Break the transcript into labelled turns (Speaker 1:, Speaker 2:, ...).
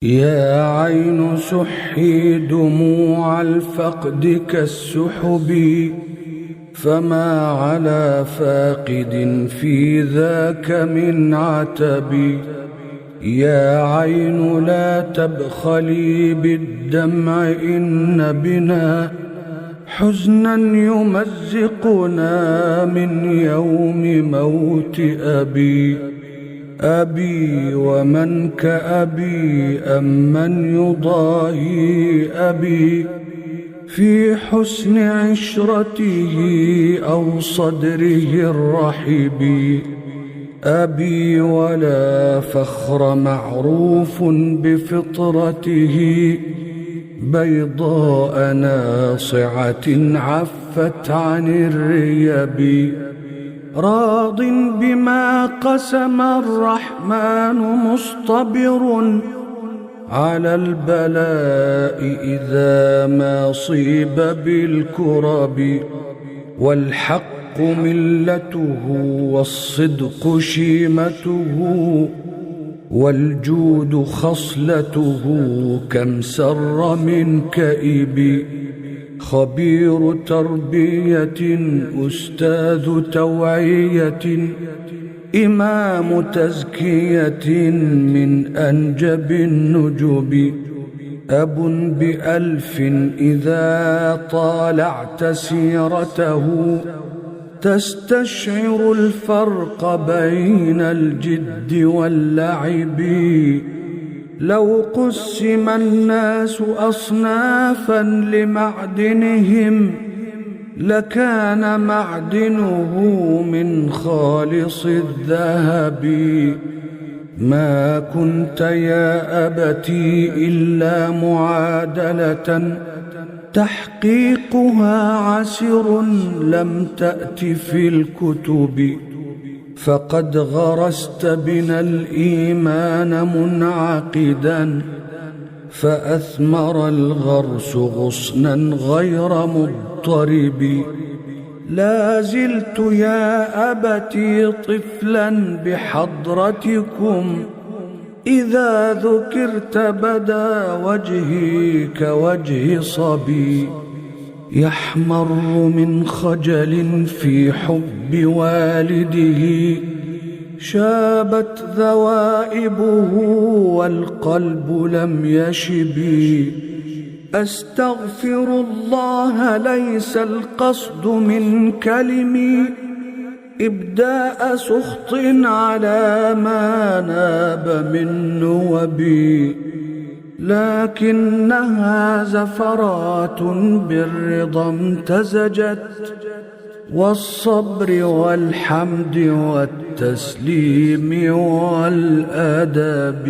Speaker 1: يا عين سحي دموع الفقد كالسحب، فما على فاقد في ذاك من عتب. يا عين لا تبخلي بالدمع، إن بنا حزنا يمزقنا من يوم موت أبي. أبي ومن كأبي، أم من يضاهي أبي في حسن عشرته أو صدره الرحب. أبي ولا فخر معروف بفطرته، بيضاء ناصعة عفت عن الريب. راض بما قسم الرحمن، مصطبر على البلاء إذا ما صيب بالكرب. والحق ملته والصدق شيمته، والجود خصلته كم سر من كئب. خبير تربية أستاذ توعية، إمام تزكية من أنجب النجب. أب بألف إذا طالعت سيرته، تستشعر الفرق بين الجد واللعب. لو قسم الناس أصنافا لمعدنهم، لكان معدنه من خالص الذهب. ما كنت يا أبتي إلا معادلة، تحقيقها عسر لم تأت في الكتب. فقد غرست بنا الإيمان منعقدا، فأثمر الغرس غصنا غير مضطرب. لا زلت يا أبتي طفلا بحضرتكم، إذا ذكرت بدا وجهي كوجه صبي. يحمر من خجل في حب والده، شابت ذوائبه والقلب لم يشب. أستغفر الله، ليس القصد من كلمي إبداء سخط على ما ناب من نوبي، لكنها زفرات بالرضا امتزجت، والصبر والحمد والتسليم والأدب.